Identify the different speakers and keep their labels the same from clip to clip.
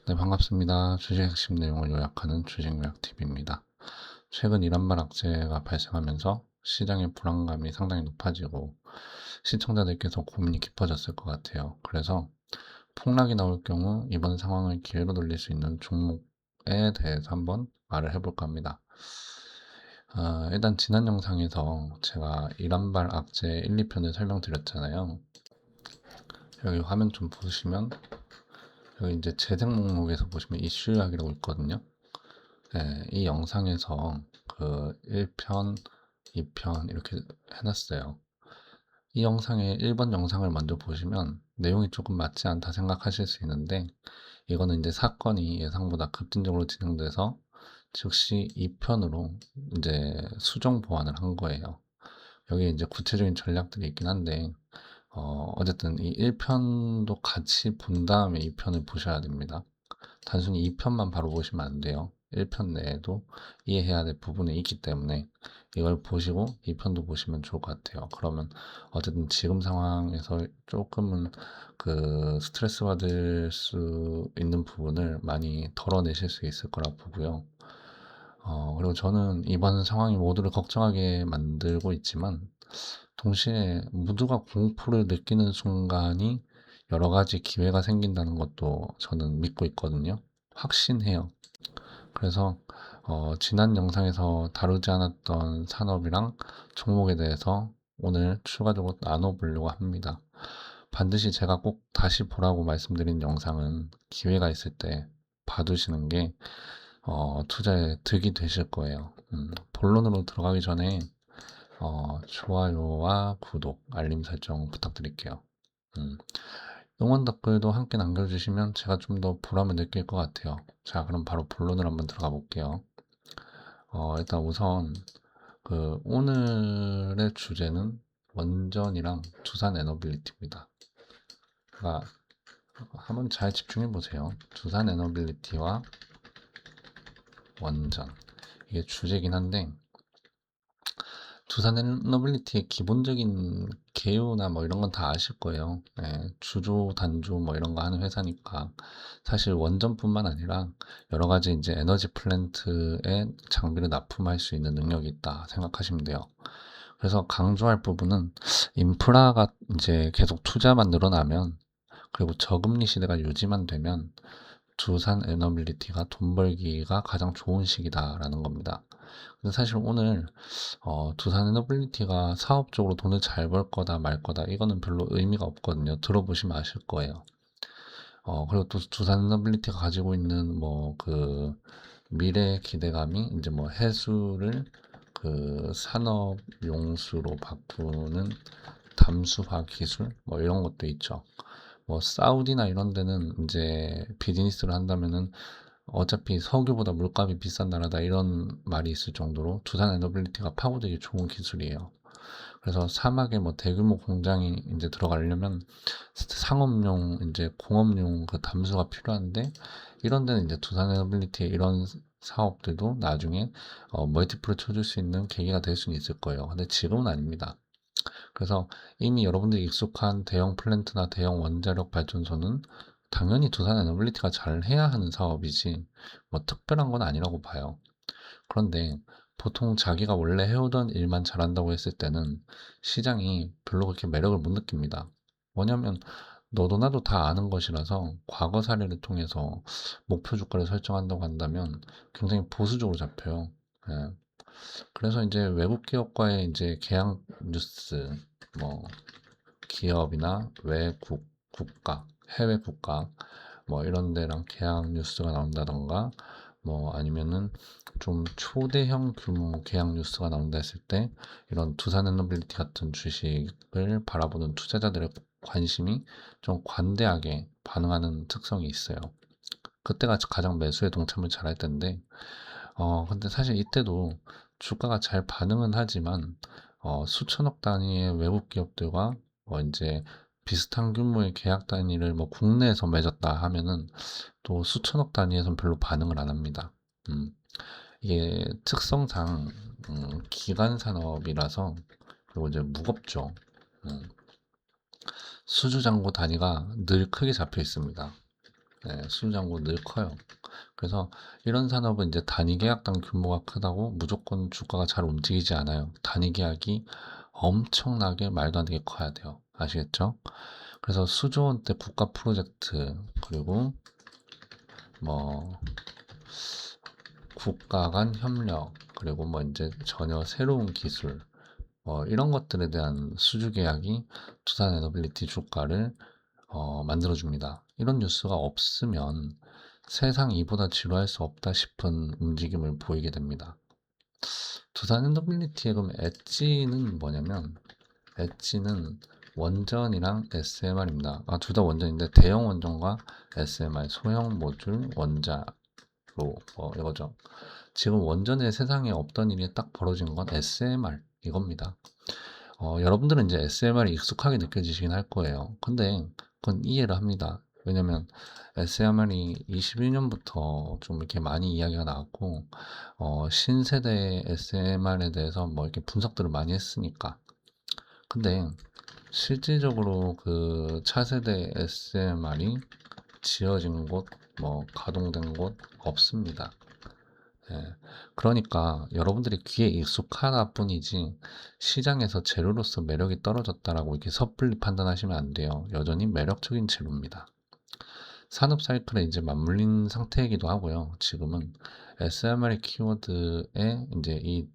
Speaker 1: 네, 반갑습니다. 주식 핵심 내용을 요약하는 주식 요약 TV입니다. 최근 이란발 악재가 발생하면서 시장의 불안감이 상당히 높아지고 시청자들께서 고민이 깊어졌을 것 같아요. 그래서 폭락이 나올 경우 이번 상황을 기회로 돌릴 수 있는 종목에 대해서 한번 말을 해볼까 합니다. 일단 지난 영상에서 제가 이란발 악재 1, 2편을 설명드렸잖아요. 여기 화면 좀 보시면 여기 이제 재생 목록에서 보시면 이슈 이야기라고 있거든요. 네, 이 영상에서 그 1편, 2편 이렇게 해놨어요. 이 영상의 1번 영상을 먼저 보시면 내용이 조금 맞지 않다 생각하실 수 있는데 이거는 이제 사건이 예상보다 급진적으로 진행돼서 즉시 2편으로 이제 수정 보완을 한 거예요. 여기에 이제 구체적인 전략들이 있긴 한데 어쨌든 이 1편도 같이 본 다음에 2편을 보셔야 됩니다. 단순히 2편만 바로 보시면 안 돼요. 1편 내에도 이해해야 될 부분이 있기 때문에 이걸 보시고 2편도 보시면 좋을 것 같아요. 그러면 어쨌든 지금 상황에서 조금은 그 스트레스 받을 수 있는 부분을 많이 덜어내실 수 있을 거라 보고요. 그리고 저는 이번 상황이 모두를 걱정하게 만들고 있지만 동시에 모두가 공포를 느끼는 순간이 여러 가지 기회가 생긴다는 것도 저는 믿고 있거든요. 확신해요. 그래서 지난 영상에서 다루지 않았던 산업이랑 종목에 대해서 오늘 추가적으로 나눠보려고 합니다. 반드시 제가 꼭 다시 보라고 말씀드린 영상은 기회가 있을 때 봐두시는 게 투자에 득이 되실 거예요. 본론으로 들어가기 전에 좋아요와 구독, 알림 설정 부탁드릴게요. 음, 응원 댓글도 함께 남겨주시면 제가 좀 더 보람을 느낄 것 같아요. 자, 그럼 바로 본론을 한번 들어가 볼게요. 일단 우선 그 오늘의 주제는 원전이랑 두산 에너빌리티입니다. 그러니까 한번 잘 집중해 보세요. 두산 에너빌리티와 원전 이게 주제긴 한데 두산 에너빌리티의 기본적인 개요나 뭐 이런 건 다 아실 거예요. 네, 주조, 단조 뭐 이런 거 하는 회사니까 사실 원전뿐만 아니라 여러 가지 이제 에너지 플랜트에 장비를 납품할 수 있는 능력이 있다 생각하시면 돼요. 그래서 강조할 부분은 인프라가 이제 계속 투자만 늘어나면 그리고 저금리 시대가 유지만 되면 두산 에너빌리티가 돈 벌기가 가장 좋은 시기다라는 겁니다. 근데 사실 오늘 두산 에너빌리티가 사업적으로 돈을 잘 벌 거다 말 거다 이거는 별로 의미가 없거든요. 들어보시면 아실 거예요. 그리고 또 두산 에너빌리티가 가지고 있는 뭐 그 미래 기대감이 이제 뭐 해수를 그 산업 용수로 바꾸는 담수화 기술 뭐 이런 것도 있죠. 뭐 사우디나 이런 데는 이제 비즈니스를 한다면은 어차피 석유보다 물값이 비싼 나라다 이런 말이 있을 정도로 두산 에너빌리티가 파고들기 좋은 기술이에요. 그래서 사막에 뭐 대규모 공장이 이제 들어가려면 상업용 이제 공업용 그 담수가 필요한데 이런 데는 이제 두산 에너빌리티의 이런 사업들도 나중에 멀티플을 쳐줄 수 있는 계기가 될 수는 있을 거예요. 근데 지금은 아닙니다. 그래서 이미 여러분들이 익숙한 대형 플랜트나 대형 원자력 발전소는 당연히 두산 에너빌리티가 잘 해야 하는 사업이지 뭐 특별한 건 아니라고 봐요. 그런데 보통 자기가 원래 해오던 일만 잘한다고 했을 때는 시장이 별로 그렇게 매력을 못 느낍니다. 뭐냐면 너도 나도 다 아는 것이라서 과거 사례를 통해서 목표 주가를 설정한다고 한다면 굉장히 보수적으로 잡혀요. 예. 그래서 이제 외국 기업과의 이제 계약 뉴스, 뭐 기업이나 외국 국가, 해외 국가 뭐 이런 데랑 계약 뉴스가 나온다던가 뭐 아니면은 좀 초대형 규모 계약 뉴스가 나온다 했을 때 이런 두산에너빌리티 같은 주식을 바라보는 투자자들의 관심이 좀 관대하게 반응하는 특성이 있어요. 그때가 가장 매수에 동참을 잘할 텐데 근데 사실 이때도 주가가 잘 반응은 하지만 수천억 단위의 외국 기업들과 이제 비슷한 규모의 계약 단위를 뭐 국내에서 맺었다 하면은 또 수천억 단위에선 별로 반응을 안 합니다. 음, 이게 특성상 기간 산업이라서 그리고 이제 무겁죠. 음, 수주잔고 단위가 늘 크게 잡혀 있습니다. 네, 수주 잔고 늘 커요. 그래서 이런 산업은 이제 단위 계약당 규모가 크다고 무조건 주가가 잘 움직이지 않아요. 단위 계약이 엄청나게 말도 안 되게 커야 돼요. 아시겠죠? 그래서 수조 원대 국가 프로젝트, 그리고 뭐 국가 간 협력, 그리고 뭐 이제 전혀 새로운 기술, 뭐 이런 것들에 대한 수주 계약이 두산 에너빌리티 주가를 만들어줍니다. 이런 뉴스가 없으면 세상 이보다 지루할 수 없다 싶은 움직임을 보이게 됩니다. 두산 엔더빌리티의 그럼 엣지는 뭐냐면, 엣지는 원전이랑 SMR입니다. 둘 다 원전인데 대형 원전과 SMR, 소형 모듈 원자로, 이거죠. 지금 원전의 세상에 없던 일이 딱 벌어진 건 SMR 이겁니다. 여러분들은 이제 SMR이 익숙하게 느껴지시긴 할 거예요. 근데 그건 이해를 합니다. 왜냐면 SMR이 21년부터 좀 이렇게 많이 이야기가 나왔고, 신세대 SMR에 대해서 뭐 이렇게 분석들을 많이 했으니까. 근데 실질적으로 그 차세대 SMR이 지어진 곳, 뭐 가동된 곳 없습니다. 예. 그러니까 여러분들이 귀에 익숙하다 뿐이지 시장에서 재료로서 매력이 떨어졌다라고 이렇게 섣불리 판단하시면 안 돼요. 여전히 매력적인 재료입니다. 산업 사이클에 이제 맞물린 상태이기도 하고요. 지금은 SMR의 키워드에 이제 이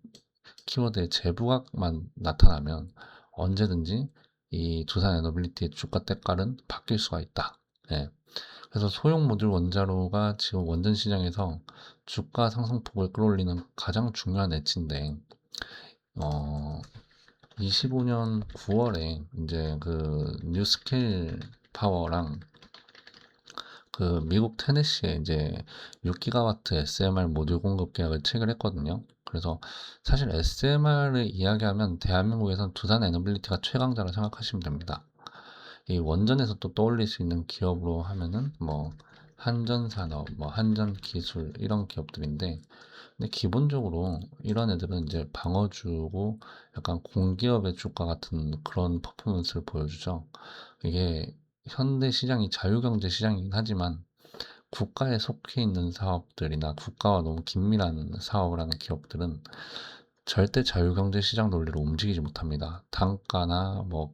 Speaker 1: 키워드의 재부각만 나타나면 언제든지 이 두산 에너빌리티의 주가 때깔은 바뀔 수가 있다. 예. 그래서 소형 모듈 원자로가 지금 원전 시장에서 주가 상승폭을 끌어올리는 가장 중요한 엣지인데, 어, 25년 9월에 이제 그 뉴스케일 파워랑 그 미국 테네시에 이제 6기가와트 SMR 모듈 공급 계약을 체결했거든요. 그래서 사실 SMR을 이야기하면 대한민국에선 두산 에너빌리티가 최강자라 생각하시면 됩니다. 이 원전에서 또 떠올릴 수 있는 기업으로 하면은 뭐 한전산업, 뭐 한전기술 이런 기업들인데, 근데 기본적으로 이런 애들은 이제 방어주고 약간 공기업의 주가 같은 그런 퍼포먼스를 보여주죠. 이게 현대 시장이 자유경제 시장이긴 하지만 국가에 속해 있는 사업들이나 국가와 너무 긴밀한 사업을 하는 기업들은 절대 자유경제 시장 논리로 움직이지 못합니다. 단가나 뭐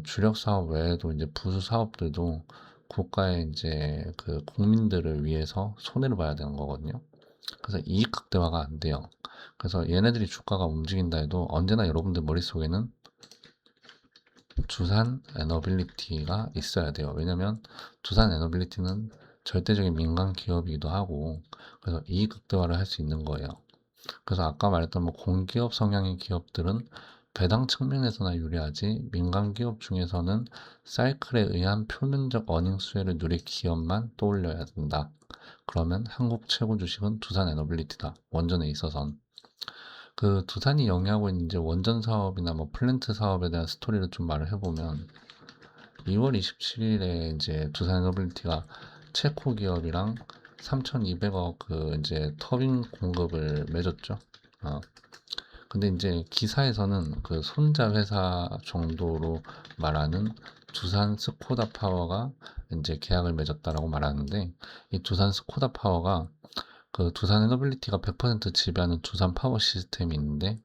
Speaker 1: 주력 사업 외에도 이제 부수 사업들도 국가의 이제 그 국민들을 위해서 손해를 봐야 되는 거거든요. 그래서 이익 극대화가 안 돼요. 그래서 얘네들이 주가가 움직인다 해도 언제나 여러분들 머릿속에는 두산 에너빌리티가 있어야 돼요. 왜냐면 두산 에너빌리티는 절대적인 민간 기업이기도 하고, 그래서 이익 극대화를 할 수 있는 거예요. 그래서 아까 말했던 뭐 공기업 성향의 기업들은 배당 측면에서나 유리하지, 민간 기업 중에서는 사이클에 의한 표면적 어닝 수혜를 누릴 기업만 떠올려야 된다. 그러면 한국 최고 주식은 두산 에너빌리티다. 원전에 있어선. 그 두산이 영위하고 있는 이제 원전 사업이나 뭐 플랜트 사업에 대한 스토리를 좀 말을 해보면, 2월 27일에 이제 두산 에너빌리티가 체코 기업이랑 3,200억 그 이제 터빈 공급을 맺었죠. 근데 이제 기사에서는 그 손자 회사 정도로 말하는 두산 스코다 파워가 이제 계약을 맺었다라고 말하는데, 이 두산 스코다 파워가 그 두산 에너빌리티가 100% 지배하는 두산 파워 시스템이 있는데,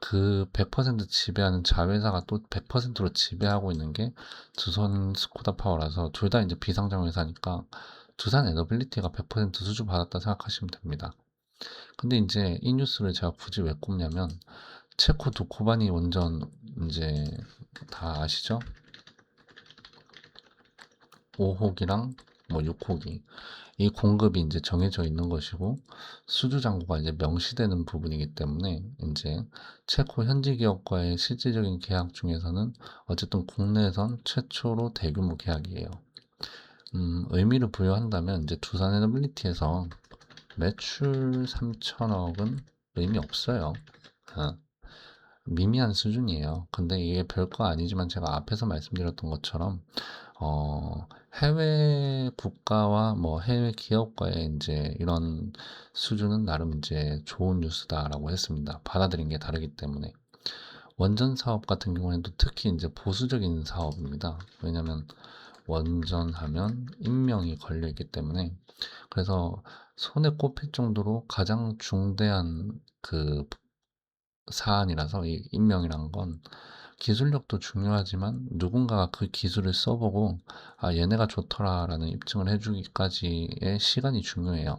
Speaker 1: 그 100% 지배하는 자회사가 또 100%로 지배하고 있는 게 두산 스코다 파워라서 둘 다 이제 비상장 회사니까 두산 에너빌리티가 100% 수주 받았다 생각하시면 됩니다. 근데 이제 이 뉴스를 제가 굳이 왜 꼽냐면, 체코 두코바니 원전 이제 다 아시죠? 5호기랑 뭐 6호기, 이 공급이 이제 정해져 있는 것이고 수주 잔고가 이제 명시되는 부분이기 때문에 이제 체코 현지 기업과의 실질적인 계약 중에서는 어쨌든 국내에선 최초로 대규모 계약이에요. 의미를 부여한다면 이제 두산 에너빌리티에서 매출 3천억은 의미 없어요. 어, 미미한 수준이에요. 근데 이게 별거 아니지만 제가 앞에서 말씀드렸던 것처럼 해외 국가와 뭐 해외 기업과의 이제 이런 수준은 나름 이제 좋은 뉴스다라고 했습니다. 받아들인 게 다르기 때문에. 원전 사업 같은 경우에도 특히 이제 보수적인 사업입니다. 왜냐면 원전하면 인명이 걸려 있기 때문에, 그래서 손에 꼽힐 정도로 가장 중대한 그 사안이라서, 이 인명이란 건 기술력도 중요하지만 누군가가 그 기술을 써보고 아 얘네가 좋더라라는 입증을 해주기까지의 시간이 중요해요.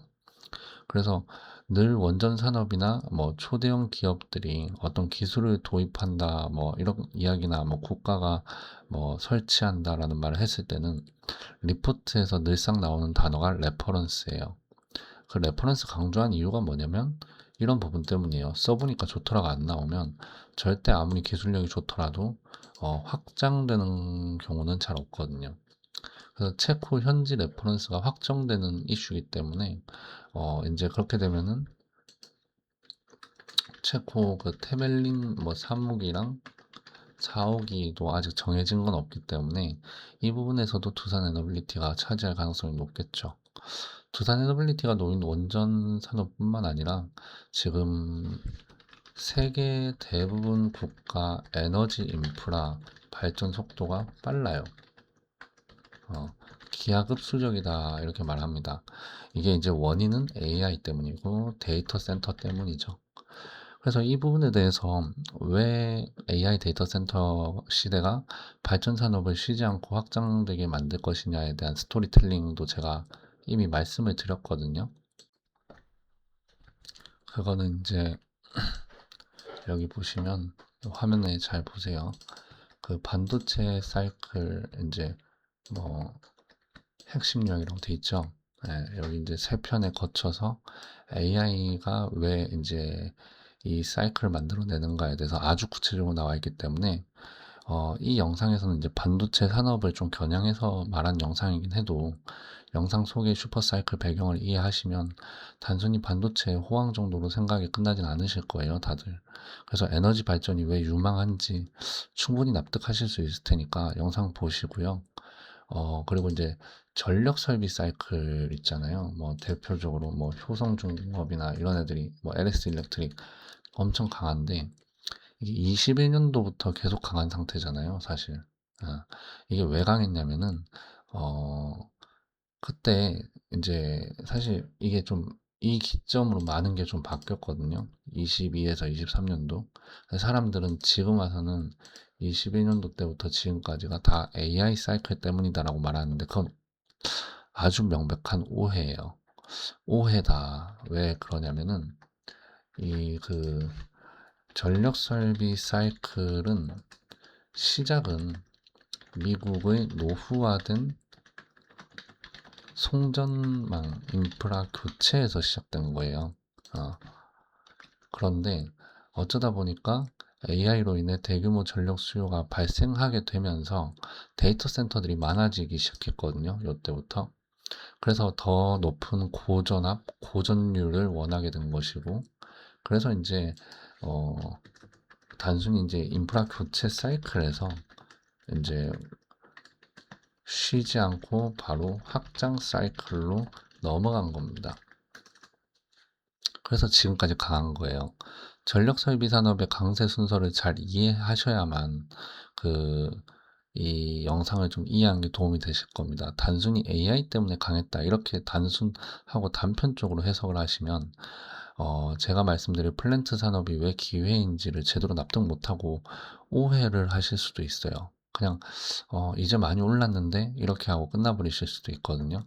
Speaker 1: 그래서 늘 원전 산업이나 뭐 초대형 기업들이 어떤 기술을 도입한다 뭐 이런 이야기나 뭐 국가가 뭐 설치한다라는 말을 했을 때는 리포트에서 늘상 나오는 단어가 레퍼런스예요. 그 레퍼런스 강조한 이유가 뭐냐면 이런 부분 때문이에요. 써보니까 좋더라가 안 나오면 절대 아무리 기술력이 좋더라도 확장되는 경우는 잘 없거든요. 그래서 체코 현지 레퍼런스가 확정되는 이슈이기 때문에 이제 그렇게 되면은 체코 그 테멜린 뭐 3호기랑 4호기도 아직 정해진 건 없기 때문에 이 부분에서도 두산 에너빌리티가 차지할 가능성이 높겠죠. 두산 에너빌리티가 놓인 원전 산업뿐만 아니라 지금 세계 대부분 국가 에너지 인프라 발전 속도가 빨라요. 기하급수적이다 이렇게 말합니다. 이게 이제 원인은 AI 때문이고 데이터 센터 때문이죠. 그래서 이 부분에 대해서 왜 AI 데이터 센터 시대가 발전 산업을 쉬지 않고 확장되게 만들 것이냐에 대한 스토리텔링도 제가 이미 말씀을 드렸거든요. 그거는 이제 여기 보시면 화면에 잘 보세요. 그 반도체 사이클 이제 뭐 핵심령이라고 돼 있죠. 네, 여기 이제 세 편에 거쳐서 AI가 왜 이제 이 사이클을 만들어내는가에 대해서 아주 구체적으로 나와 있기 때문에 이 영상에서는 이제 반도체 산업을 좀 겨냥해서 말한 영상이긴 해도 영상 속의 슈퍼사이클 배경을 이해하시면 단순히 반도체 호황 정도로 생각이 끝나진 않으실 거예요, 다들. 그래서 에너지 발전이 왜 유망한지 충분히 납득하실 수 있을 테니까 영상 보시고요. 그리고 이제 전력 설비 사이클 있잖아요. 뭐 대표적으로 뭐 효성중공업이나 이런 애들이 뭐 LS 일렉트릭 엄청 강한데 이게 21년도부터 계속 강한 상태잖아요, 사실. 이게 왜 강했냐면은 그때 이제 사실 이게 좀 이 기점으로 많은 게 좀 바뀌었거든요. 22에서 23년도. 사람들은 지금 와서는 21년도 때부터 지금까지가 다 AI 사이클 때문이다라고 말하는데 그건 아주 명백한 오해예요. 오해다. 왜 그러냐면은 이 그 전력 설비 사이클은 시작은 미국의 노후화된 송전망 인프라 교체에서 시작된 거예요. 그런데 어쩌다 보니까 AI로 인해 대규모 전력 수요가 발생하게 되면서 데이터 센터들이 많아지기 시작했거든요. 이때부터. 그래서 더 높은 고전압, 고전율을 원하게 된 것이고, 그래서 이제 어, 단순히 이제 인프라 교체 사이클에서 이제 쉬지 않고 바로 확장 사이클로 넘어간 겁니다. 그래서 지금까지 강한 거예요. 전력 설비 산업의 강세 순서를 잘 이해하셔야만 이 영상을 좀 이해하는 게 도움이 되실 겁니다. 단순히 AI 때문에 강했다 이렇게 단순하고 단편적으로 해석을 하시면 제가 말씀드릴 플랜트 산업이 왜 기회인지를 제대로 납득 못하고 오해를 하실 수도 있어요. 그냥 이제 많이 올랐는데 이렇게 하고 끝나버리실 수도 있거든요.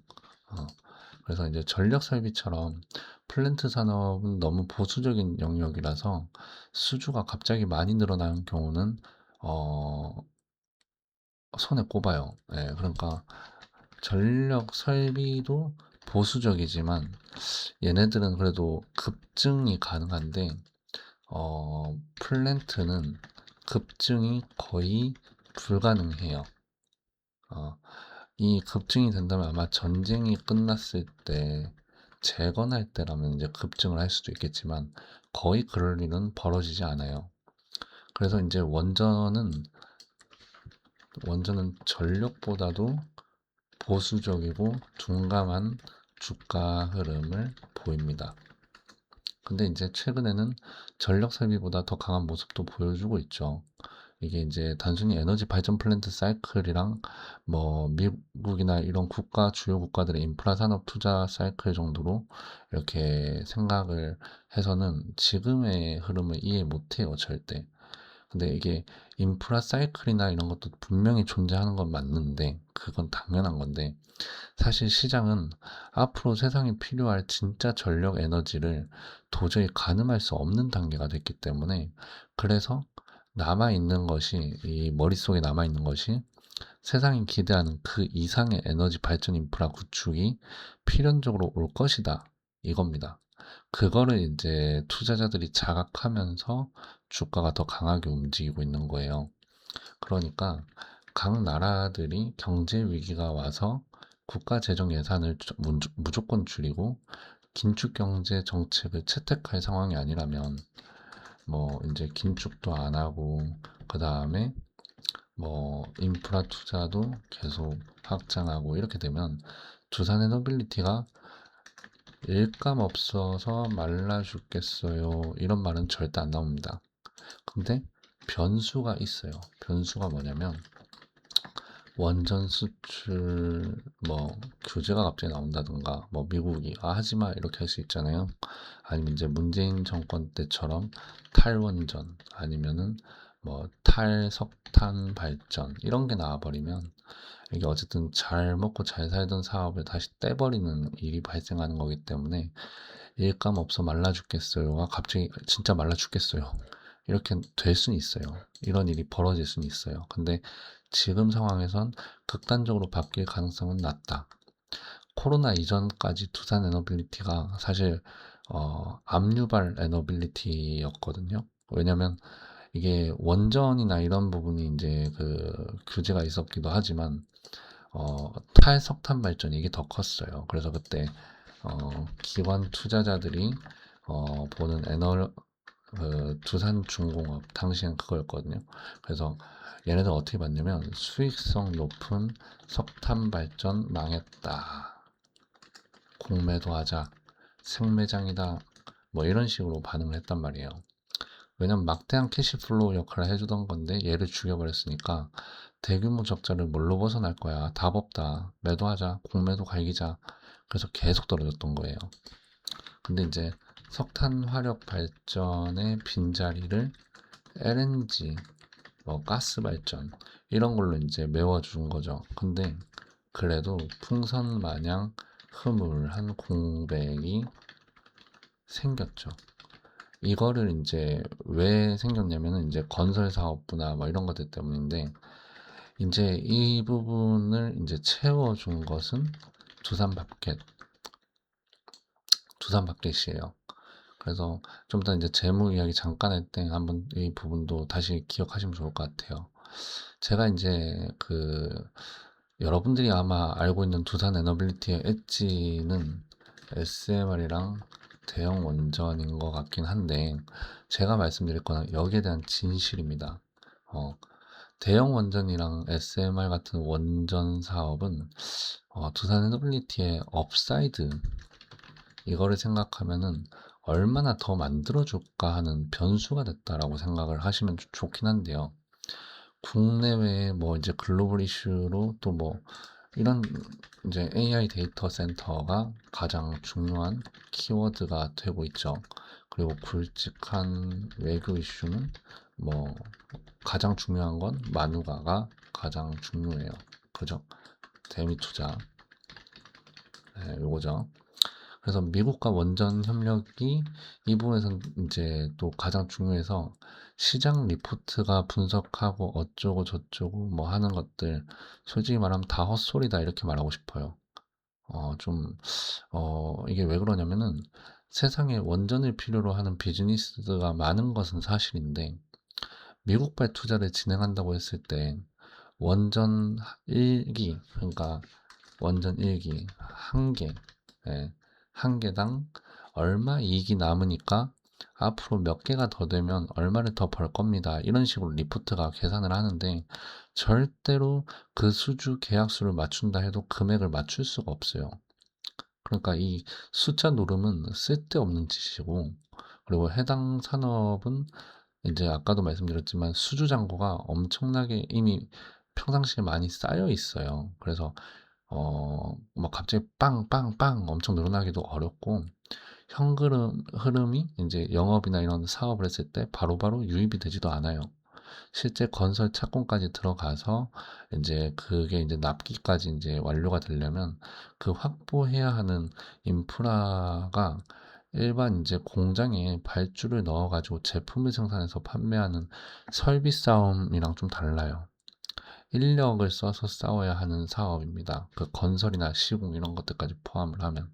Speaker 1: 그래서 이제 전력 설비처럼 플랜트 산업은 너무 보수적인 영역이라서 수주가 갑자기 많이 늘어나는 경우는 손에 꼽아요. 예, 그러니까 전력 설비도 보수적이지만 얘네들은 그래도 급증이 가능한데 플랜트는 급증이 거의 불가능해요. 이 급증이 된다면 아마 전쟁이 끝났을 때 재건할 때라면 이제 급증을 할 수도 있겠지만 거의 그럴 일은 벌어지지 않아요. 그래서 이제 원전은 전력보다도 보수적이고 둔감한 주가 흐름을 보입니다. 근데 이제 최근에는 전력 설비보다 더 강한 모습도 보여주고 있죠. 이게 이제 단순히 에너지 발전 플랜트 사이클이랑 뭐 미국이나 이런 주요 국가들의 인프라 산업 투자 사이클 정도로 이렇게 생각을 해서는 지금의 흐름을 이해 못 해요, 절대. 근데 이게 인프라 사이클이나 이런 것도 분명히 존재하는 건 맞는데, 그건 당연한 건데, 사실 시장은 앞으로 세상에 필요할 진짜 전력 에너지를 도저히 가늠할 수 없는 단계가 됐기 때문에, 그래서 남아있는 것이, 이 머릿속에 남아있는 것이 세상이 기대하는 그 이상의 에너지 발전 인프라 구축이 필연적으로 올 것이다, 이겁니다. 그거를 이제 투자자들이 자각하면서 주가가 더 강하게 움직이고 있는 거예요. 그러니까 각 나라들이 경제 위기가 와서 국가 재정 예산을 무조건 줄이고 긴축 경제 정책을 채택할 상황이 아니라면 뭐 이제 긴축도 안 하고 그 다음에 뭐 인프라 투자도 계속 확장하고 이렇게 되면 두산 에너빌리티가 일감 없어서 말라 죽겠어요, 이런 말은 절대 안 나옵니다. 근데 변수가 있어요. 변수가 뭐냐면 원전 수출 뭐 규제가 갑자기 나온다든가, 뭐 미국이 하지마 이렇게 할 수 있잖아요. 아니면 이제 문재인 정권 때처럼 탈원전 아니면은 뭐 탈석탄 발전 이런 게 나와버리면, 이게 어쨌든 잘 먹고 잘 살던 사업을 다시 떼버리는 일이 발생하는 거기 때문에 일감 없어 말라 죽겠어요가 갑자기 진짜 말라 죽겠어요, 이렇게 될 수는 있어요. 이런 일이 벌어질 수는 있어요. 근데 지금 상황에선 극단적으로 바뀔 가능성은 낮다. 코로나 이전까지 두산 에너빌리티가 사실 압류발 에너빌리티였거든요. 왜냐면 이게 원전이나 이런 부분이 이제 그 규제가 있었기도 하지만 탈석탄 발전 이게 더 컸어요. 그래서 그때 기관 투자자들이 보는 두산중공업 당시엔 그거였거든요. 그래서 얘네들 어떻게 봤냐면 수익성 높은 석탄 발전 망했다, 공매도 하자, 생매장이다, 뭐 이런 식으로 반응을 했단 말이에요. 왜냐면 막대한 캐시플로우 역할을 해주던 건데 얘를 죽여버렸으니까 대규모 적자를 뭘로 벗어날 거야, 답 없다, 매도하자, 공매도 갈기자. 그래서 계속 떨어졌던 거예요. 근데 이제 석탄 화력 발전의 빈자리를 LNG, 뭐 가스 발전 이런 걸로 이제 메워준 거죠. 근데 그래도 풍선 마냥 흐물한 공백이 생겼죠. 이거를 이제 왜 생겼냐면은 이제 건설 사업부나 뭐 이런 것들 때문인데, 이제 이 부분을 이제 채워준 것은 두산마켓, 두산마켓이에요. 그래서 좀 더 이제 재무 이야기 잠깐 할 때 한번 이 부분도 다시 기억하시면 좋을 것 같아요. 제가 이제 여러분들이 아마 알고 있는 두산 에너빌리티의 엣지는 SMR이랑 대형 원전인 것 같긴 한데, 제가 말씀드릴 거는 여기에 대한 진실입니다. 대형 원전이랑 SMR 같은 원전 사업은 두산 에너빌리티의 업사이드, 이거를 생각하면은 얼마나 더 만들어줄까 하는 변수가 됐다라고 생각을 하시면 좋긴 한데요. 국내외에 뭐 이제 글로벌 이슈로 또 뭐 이런 이제 AI 데이터 센터가 가장 중요한 키워드가 되고 있죠. 그리고 굵직한 외교 이슈는 뭐 가장 중요한 건 마누가가 가장 중요해요. 그죠? 대미 투자. 네, 요거죠. 그래서 미국과 원전 협력이 이 부분에선 이제 또 가장 중요해서, 시장 리포트가 분석하고 어쩌고 저쩌고 뭐 하는 것들 솔직히 말하면 다 헛소리다, 이렇게 말하고 싶어요. 이게 왜 그러냐면은 세상에 원전을 필요로 하는 비즈니스가 많은 것은 사실인데, 미국발 투자를 진행한다고 했을 때 원전 1기, 그러니까 원전 1기 한 개, 예, 한 개당 얼마 이익이 남으니까 앞으로 몇 개가 더 되면 얼마를 더 벌 겁니다, 이런 식으로 리포트가 계산을 하는데, 절대로 그 수주 계약수를 맞춘다 해도 금액을 맞출 수가 없어요. 그러니까 이 숫자 노름은 쓸데없는 짓이고, 그리고 해당 산업은 인제 아까도 말씀드렸지만 수주 잔고가 엄청나게 이미 평상시에 많이 쌓여 있어요. 그래서 막 갑자기 빵빵빵 엄청 늘어나기도 어렵고 흐름이 인제 영업이나 이런 사업을 했을 때 바로바로 유입이 되지도 않아요. 실제 건설 착공까지 들어가서 인제 그게 인제 납기까지 인제 완료가 되려면 그 확보해야 하는 인프라가 일반 인제 공장에 발주를 넣어 가지고 제품을 생산해서 판매하는 설비 싸움이랑 좀 달라요. 인력을 써서 싸워야 하는 사업입니다. 그 건설이나 시공 이런 것들까지 포함을 하면.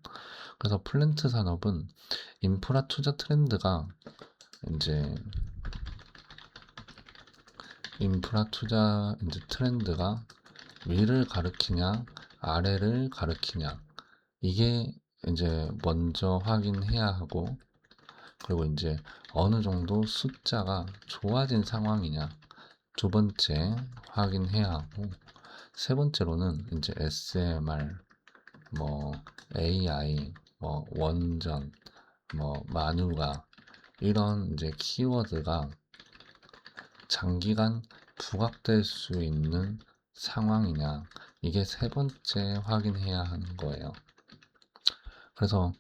Speaker 1: 그래서 플랜트 산업은 인프라 투자 트렌드가 인제 인프라 투자 인제 트렌드가 위를 가리키냐 아래를 가리키냐 이게 인제 먼저 확인해야 하고, 그리고 인제 어느 정도 숫자가 좋아진 상황이냐 두 번째 확인해야 하고, 세 번째로는 인제 SMR, 뭐 AI, 뭐 원전, 뭐 만유가 이런 인제 키워드가 장기간 부각될 수 있는 상황이냐 이게 세 번째 확인해야 하는 거예요. 그래서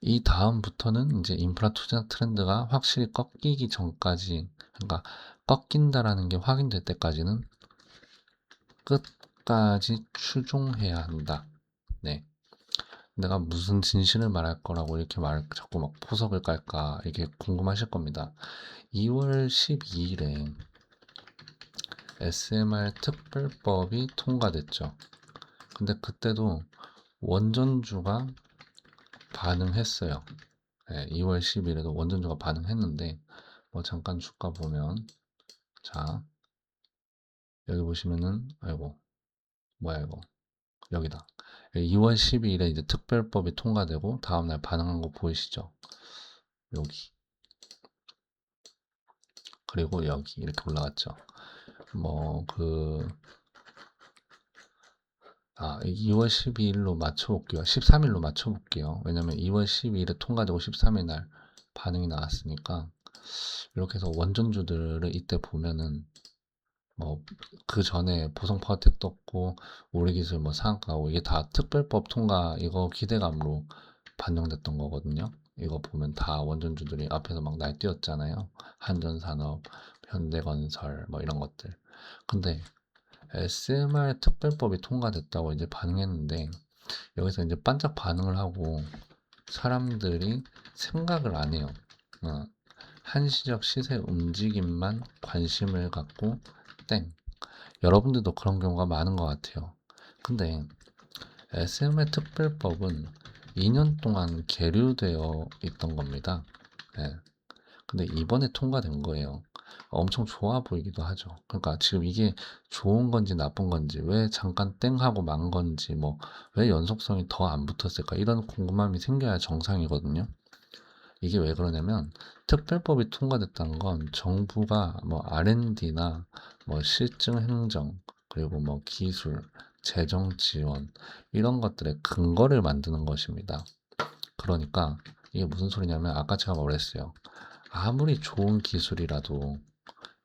Speaker 1: 이 다음부터는 이제 인프라 투자 트렌드가 확실히 꺾이기 전까지, 그러니까 꺾인다라는 게 확인될 때까지는 끝까지 추종해야 한다. 네. 내가 무슨 진실을 말할 거라고 이렇게 자꾸 막 포석을 깔까 이게 궁금하실 겁니다. 2월 12일에 SMR 특별법이 통과됐죠. 근데 그때도 원전주가 반응했어요. 네, 2월 10일에도 원전주가 반응했는데, 뭐 잠깐 주가 보면, 자, 여기 보시면은, 아이고, 뭐야 이거, 여기다. 2월 12일에 이제 특별법이 통과되고 다음날 반응한 거 보이시죠? 여기. 그리고 여기 이렇게 올라갔죠. 뭐, 2월 12일로 맞춰볼게요. 13일로 맞춰볼게요. 왜냐면 2월 12일에 통과되고 13일 날 반응이 나왔으니까, 이렇게 해서 원전주들을 이때 보면은, 뭐, 그 전에 보성 파워텍 떴고, 우리기술 뭐 상한가고, 이게 다 특별법 통과, 이거 기대감으로 반영됐던 거거든요. 이거 보면 다 원전주들이 앞에서 막 날뛰었잖아요. 한전산업, 현대건설, 뭐 이런 것들. 근데 SMR 특별법이 통과됐다고 이제 반응했는데, 여기서 이제 반짝 반응을 하고 사람들이 생각을 안 해요. 어, 한시적 시세 움직임만 관심을 갖고 땡. 여러분들도 그런 경우가 많은 것 같아요. 근데 SMR 특별법은 2년 동안 계류되어 있던 겁니다. 예. 근데 이번에 통과된 거예요. 엄청 좋아 보이기도 하죠. 그러니까 지금 이게 좋은 건지 나쁜 건지, 왜 잠깐 땡 하고 만 건지, 뭐, 왜 연속성이 더 안 붙었을까? 이런 궁금함이 생겨야 정상이거든요. 이게 왜 그러냐면, 특별법이 통과됐다는 건 정부가 뭐 R&D나 뭐 실증 행정, 그리고 뭐 기술, 재정 지원, 이런 것들의 근거를 만드는 것입니다. 그러니까 이게 무슨 소리냐면, 아까 제가 말했어요. 아무리 좋은 기술이라도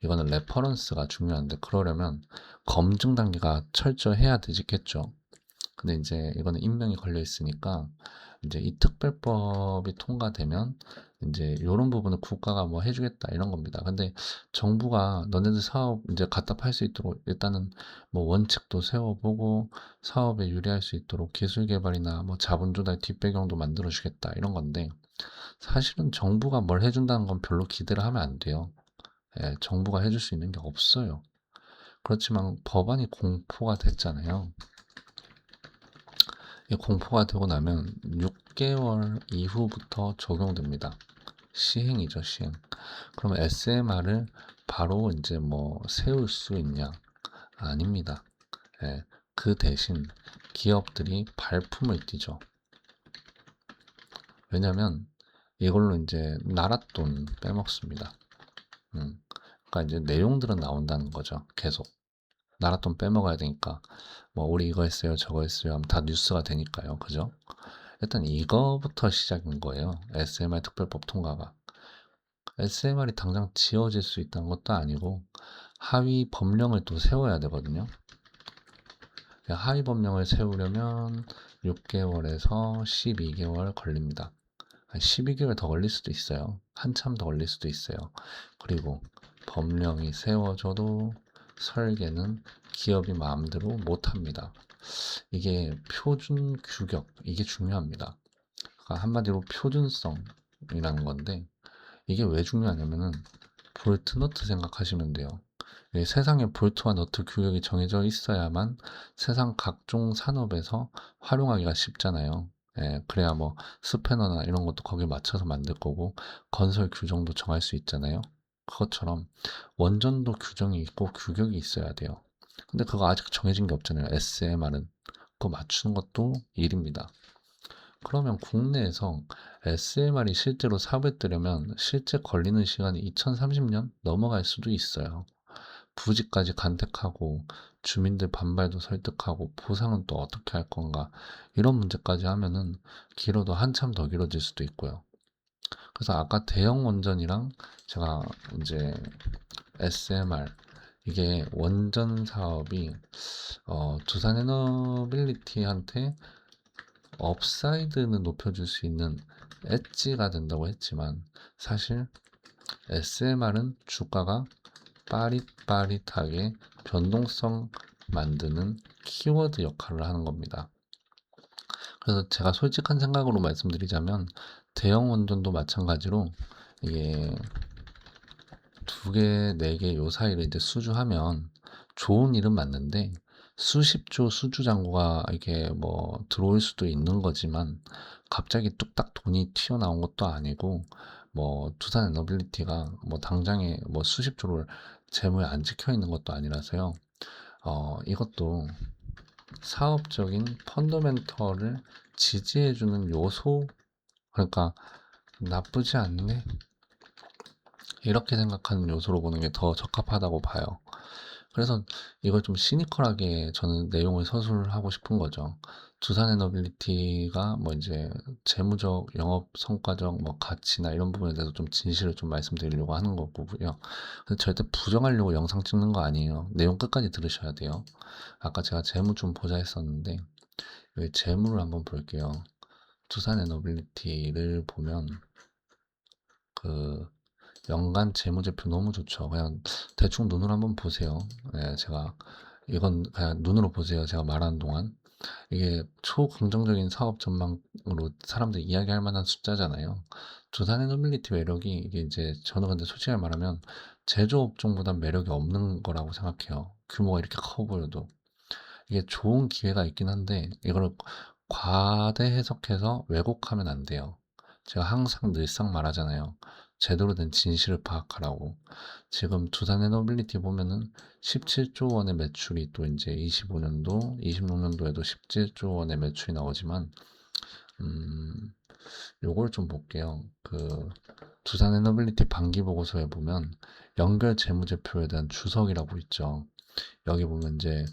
Speaker 1: 이거는 레퍼런스가 중요한데, 그러려면 검증 단계가 철저해야 되겠죠. 근데 이제 이거는 인명이 걸려 있으니까, 이제 이 특별법이 통과되면 이제 이런 부분을 국가가 뭐 해주겠다 이런 겁니다. 근데 정부가 너네들 사업 이제 갖다 팔 수 있도록 일단은 뭐 원칙도 세워보고 사업에 유리할 수 있도록 기술 개발이나 뭐 자본 조달 뒷배경도 만들어 주겠다 이런 건데, 사실은 정부가 뭘 해준다는 건 별로 기대를 하면 안 돼요. 예, 정부가 해줄 수 있는 게 없어요. 그렇지만 법안이 공포가 됐잖아요. 이 공포가 되고 나면 6개월 이후부터 적용됩니다. 시행이죠, 시행. 그러면 SMR을 바로 이제 뭐 세울 수 있냐? 아닙니다. 예, 그 대신 기업들이 발품을 띄죠. 왜냐면 이걸로 이제 나라 돈 빼먹습니다. 그러니까 이제 내용들은 나온다는 거죠. 계속. 나라 돈 빼먹어야 되니까. 뭐, 우리 이거 했어요, 저거 했어요 하면 다 뉴스가 되니까요. 그죠? 일단 이거부터 시작인 거예요. SMR 특별법 통과가. SMR이 당장 지어질 수 있다는 것도 아니고 하위 법령을 또 세워야 되거든요. 하위 법령을 세우려면 6개월에서 12개월 걸립니다. 12개월 더 걸릴 수도 있어요. 한참 더 걸릴 수도 있어요. 그리고 법령이 세워져도 설계는 기업이 마음대로 못합니다. 이게 표준 규격, 이게 중요합니다. 그러니까 한마디로 표준성이라는 건데, 이게 왜 중요하냐면은 볼트 너트 생각하시면 돼요. 세상에 볼트와 너트 규격이 정해져 있어야만 세상 각종 산업에서 활용하기가 쉽잖아요. 그래야 뭐 스패너나 이런 것도 거기에 맞춰서 만들 거고 건설 규정도 정할 수 있잖아요. 그것처럼 원전도 규정이 있고 규격이 있어야 돼요. 근데 그거 아직 정해진 게 없잖아요. SMR은. 그거 맞추는 것도 일입니다. 그러면 국내에서 SMR이 실제로 사업에 뜨려면 실제 걸리는 시간이 2030년 넘어갈 수도 있어요. 부지까지 간택하고 주민들 반발도 설득하고 보상은 또 어떻게 할 건가 이런 문제까지 하면은 길어도 한참 더 길어질 수도 있고요. 그래서 아까 대형 원전이랑 제가 이제 SMR 이게 원전 사업이 두산 에너빌리티한테 업사이드는 높여줄 수 있는 엣지가 된다고 했지만 사실 SMR은 주가가 빠릿빠릿하게 변동성 만드는 키워드 역할을 하는 겁니다. 그래서 제가 솔직한 생각으로 말씀드리자면 대형 원전도 마찬가지로 이게 2개, 4개 요 사이를 이제 수주하면 좋은 일은 맞는데 수십조 수주 잔고가 이게 뭐 들어올 수도 있는 거지만 갑자기 뚝딱 돈이 튀어나온 것도 아니고 뭐 두산 에너빌리티가 뭐 당장에 뭐 수십조를 재무에 안 찍혀 있는 것도 아니라서요. 이것도 사업적인 펀더멘털을 지지해주는 요소, 그러니까 나쁘지 않네 이렇게 생각하는 요소로 보는 게 더 적합하다고 봐요. 그래서 이걸 좀 시니컬하게 저는 내용을 서술하고 싶은 거죠. 두산 에너빌리티가 뭐 이제 재무적, 영업 성과적 뭐 가치나 이런 부분에 대해서 좀 진실을 좀 말씀드리려고 하는 거고요. 근데 절대 부정하려고 영상 찍는 거 아니에요. 내용 끝까지 들으셔야 돼요. 아까 제가 재무 좀 보자 했었는데 여기 재무를 한번 볼게요. 두산 에너빌리티를 보면 그 연간 재무제표 너무 좋죠. 그냥 대충 눈으로 한번 보세요. 제가 이건 그냥 눈으로 보세요. 제가 말하는 동안 이게 초긍정적인 사업 전망으로 사람들이 이야기할 만한 숫자잖아요. 두산 에너빌리티 매력이 이게 이제 저는 근데 솔직히 말하면 제조업종보단 매력이 없는 거라고 생각해요. 규모가 이렇게 커 보여도 이게 좋은 기회가 있긴 한데 이걸 과대 해석해서 왜곡하면 안 돼요. 제가 항상 늘상 말하잖아요. 제대로 된 진실을 파악하라고. 지금 두산 에너빌리티 보면은 17조 원의 매출이 또 이제 25년도, 26년도에도 17조 원의 매출이 나오지만, 요걸 좀 볼게요. 두산 에너빌리티 반기 보고서에 보면 연결 재무제표에 대한 주석이라고 있죠. 여기 보면 이제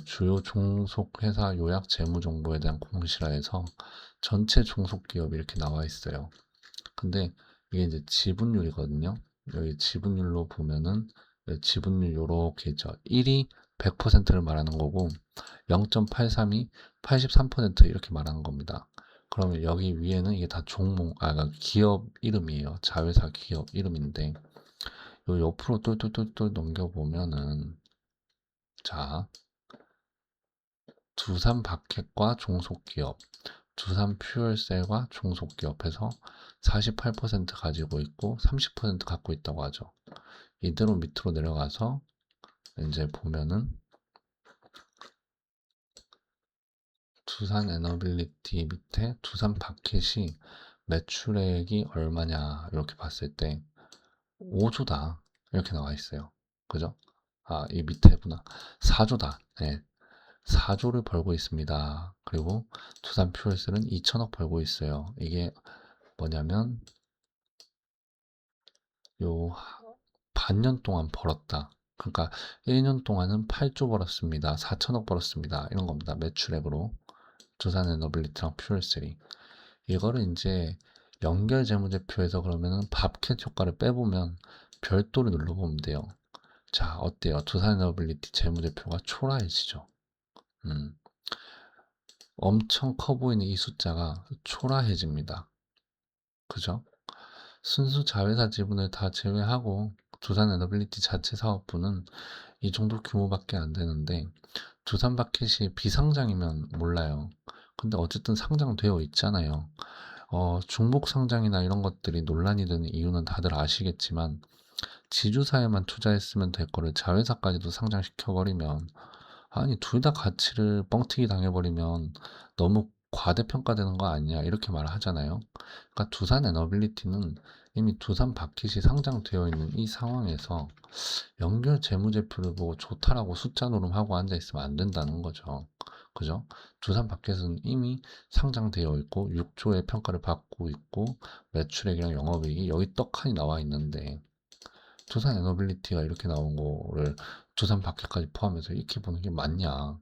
Speaker 1: 주요 종속 회사 요약 재무 정보에 대한 공시라해서 전체 종속 기업이 이렇게 나와 있어요. 근데 이게 이제 지분율이거든요. 여기 지분율로 보면은 지분율 요렇게 있죠. 1이 100%를 말하는 거고 0.832, 83% 이렇게 말하는 겁니다. 그러면 여기 위에는 이게 다 그러니까 기업 이름이에요. 자회사 기업 이름인데 요 옆으로 똘똘똘똘 넘겨보면은 자 두산 바켓과 종속기업, 두산 퓨얼셀과 종속기업에서 48% 가지고 있고 30% 갖고 있다고 하죠. 이대로 밑으로 내려가서 이제 보면은 두산 에너빌리티 밑에 두산 바켓이 매출액이 얼마냐 이렇게 봤을 때 5조다 이렇게 나와 있어요. 그죠? 이 밑에구나. 4조다. 네. 4조를 벌고 있습니다. 그리고 두산 퓨얼셀은 2천억 벌고 있어요. 이게 뭐냐면 요 반년 동안 벌었다. 그러니까 1년 동안은 8조 벌었습니다. 4천억 벌었습니다. 이런 겁니다. 매출액으로 두산 에너빌리티랑 퓨얼셀이 이거를 이제 연결 재무제표에서 그러면은 밥캣 효과를 빼보면 별도를 눌러보면 돼요. 자, 어때요? 두산에너빌리티 재무제표가 초라해지죠. 음, 엄청 커 보이는 이 숫자가 초라해집니다. 그죠? 순수 자회사 지분을 다 제외하고 두산에너빌리티 자체 사업부는 이 정도 규모밖에 안 되는데 두산마켓이 비상장이면 몰라요. 근데 어쨌든 상장되어 있잖아요. 중복 상장이나 이런 것들이 논란이 되는 이유는 다들 아시겠지만 지주사에만 투자했으면 될 거를 자회사까지도 상장시켜버리면 아니 둘 다 가치를 뻥튀기 당해버리면 너무 과대평가되는 거 아니냐 이렇게 말을 하잖아요. 그러니까 두산 에너빌리티는 이미 두산 바켓이 상장되어 있는 이 상황에서 연결 재무제표를 보고 좋다라고 숫자 노름하고 앉아있으면 안 된다는 거죠. 그죠? 두산 바켓은 이미 상장되어 있고 6조의 평가를 받고 있고 매출액이랑 영업이익이 여기 떡하니 나와 있는데 두산 에너빌리티가 이렇게 나온 거를 두산 바켓까지 포함해서 이렇게 보는 게 맞냐?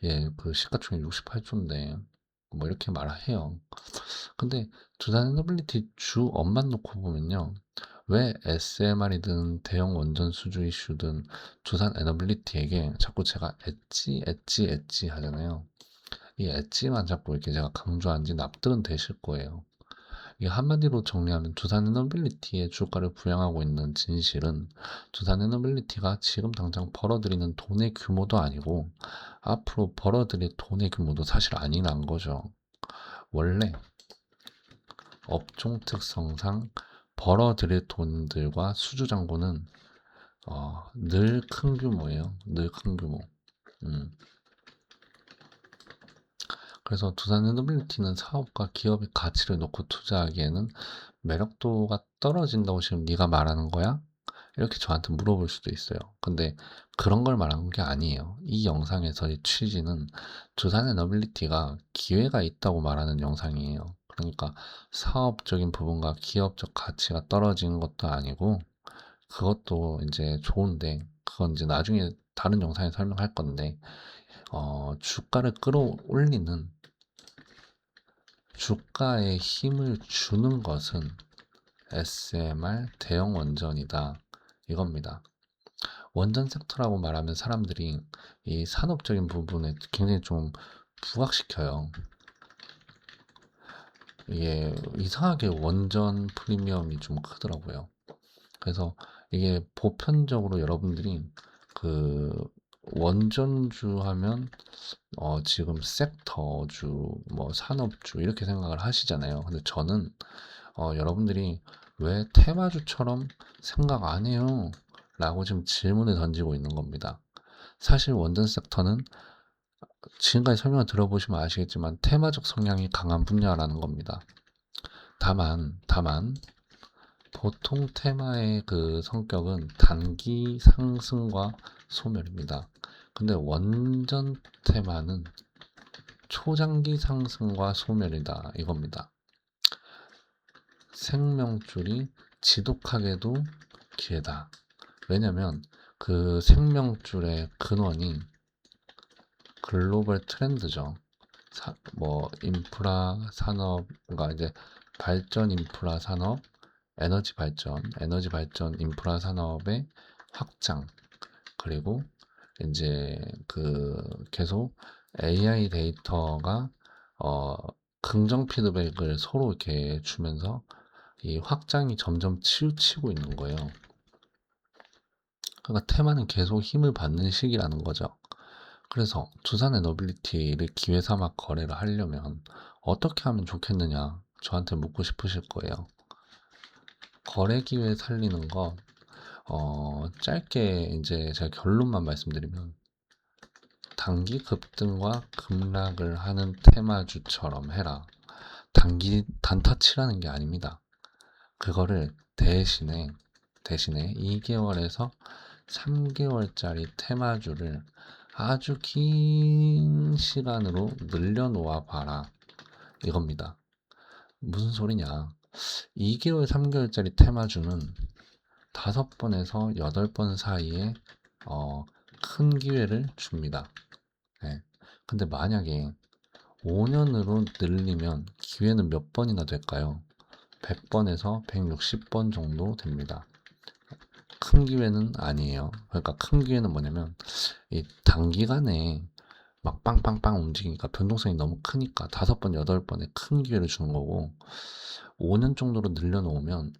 Speaker 1: 예, 그 시가총액 68조인데 뭐 이렇게 말해요. 근데 두산 에너빌리티 주 업만 놓고 보면요. 왜 SMR이든 대형 원전 수주 이슈든 두산 에너빌리티에게 자꾸 제가 엣지 하잖아요. 이 엣지만 자꾸 이렇게 제가 강조한지 납득은 되실 거예요. 이게 한마디로 정리하면 두산에너빌리티의 주가를 부양하고 있는 진실은 두산에너빌리티가 지금 당장 벌어들이는 돈의 규모도 아니고 앞으로 벌어들일 돈의 규모도 사실 아니란 거죠. 원래 업종 특성상 벌어들일 돈들과 수주잔고는 늘 큰 규모예요. 늘 큰 규모. 음. 그래서 두산에너빌리티는 사업과 기업의 가치를 놓고 투자하기에는 매력도가 떨어진다고 지금 네가 말하는 거야? 이렇게 저한테 물어볼 수도 있어요. 근데 그런 걸 말한 게 아니에요. 이 영상에서의 취지는 두산에너빌리티가 기회가 있다고 말하는 영상이에요. 그러니까 사업적인 부분과 기업적 가치가 떨어지는 것도 아니고 그것도 이제 좋은데 그건 이제 나중에 다른 영상에 설명할 건데 주가를 끌어올리는 주가에 힘을 주는 것은 SMR 대형 원전이다. 이겁니다. 원전 섹터라고 말하면 사람들이 이 산업적인 부분에 굉장히 좀 부각시켜요. 이게 이상하게 원전 프리미엄이 좀 크더라고요. 그래서 이게 보편적으로 여러분들이 그 원전주 하면 지금 섹터주, 뭐 산업주 이렇게 생각을 하시잖아요. 근데 저는 여러분들이 왜 테마주처럼 생각 안 해요? 라고 지금 질문을 던지고 있는 겁니다. 사실 원전 섹터는 지금까지 설명을 들어보시면 아시겠지만 테마적 성향이 강한 분야라는 겁니다. 다만 보통 테마의 그 성격은 단기 상승과 소멸입니다. 근데 원전 테마는 초장기 상승과 소멸이다 이겁니다. 생명줄이 지독하게도 기회다. 왜냐면 그 생명줄의 근원이 글로벌 트렌드죠. 뭐 인프라 산업, 그러니까 이제 발전 인프라 산업, 에너지 발전 인프라 산업의 확장, 그리고 이제 그 계속 AI 데이터가 어 긍정 피드백을 서로 이렇게 주면서 이 확장이 점점 치우치고 있는 거예요. 그러니까 테마는 계속 힘을 받는 시기라는 거죠. 그래서 두산에너빌리티를 기회 삼아 거래를 하려면 어떻게 하면 좋겠느냐 저한테 묻고 싶으실 거예요. 거래 기회 살리는 거 짧게 이제 제가 결론만 말씀드리면 단기 급등과 급락을 하는 테마주처럼 해라. 단타 치라는 게 아닙니다. 그거를 대신에 2개월에서 3개월짜리 테마주를 아주 긴 시간으로 늘려놓아 봐라. 이겁니다. 무슨 소리냐. 2개월, 3개월짜리 테마주는 5번에서 8번 사이에 큰 기회를 줍니다. 네. 근데 만약에 5년으로 늘리면 기회는 몇 번이나 될까요? 100번에서 160번 정도 됩니다. 큰 기회는 아니에요. 그러니까 큰 기회는 뭐냐면 이 단기간에 막 빵빵빵 움직이니까 변동성이 너무 크니까 5번, 8번에 큰 기회를 주는 거고, 5년 정도로 늘려놓으면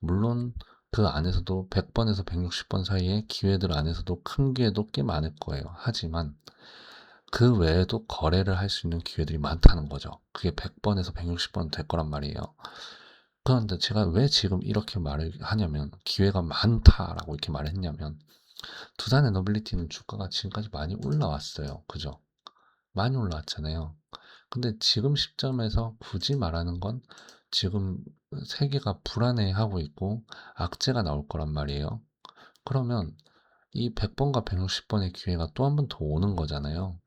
Speaker 1: 물론 그 안에서도 100번에서 160번 사이에 기회들 안에서도 큰 기회도 꽤 많을 거예요. 하지만 그 외에도 거래를 할 수 있는 기회들이 많다는 거죠. 그게 100번에서 160번 될 거란 말이에요. 그런데 제가 왜 지금 이렇게 말을 하냐면, 기회가 많다라고 이렇게 말을 했냐면, 두산 에너빌리티는 주가가 지금까지 많이 올라왔어요. 그죠? 많이 올라왔잖아요. 근데 지금 시점에서 굳이 말하는 건 지금 세계가 불안해하고 있고 악재가 나올 거란 말이에요. 그러면 이 100번과 160번의 기회가 또 한 번 더 오는 거잖아요.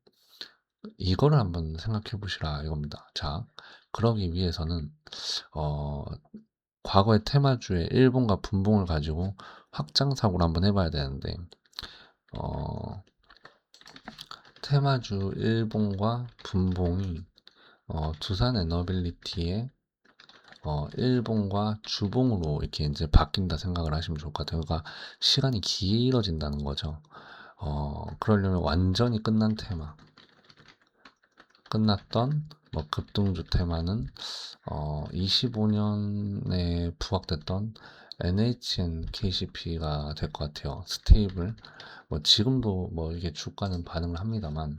Speaker 1: 이거를 한번 생각해 보시라 이겁니다. 자, 그러기 위해서는 어, 과거의 테마주의 일봉과 분봉을 가지고 확장사고를 한번 해봐야 되는데, 어, 테마주 일봉과 분봉이 두산 에너빌리티의 일봉과 주봉으로 이렇게 이제 바뀐다 생각을 하시면 좋을 것 같아요. 그러니까 시간이 길어진다는 거죠. 그러려면 완전히 끝난 테마, 끝났던 뭐 급등주 테마는 25년에 부각됐던 NHN KCP가 될 것 같아요. 스테이블. 뭐 지금도 뭐 이게 주가는 반응을 합니다만,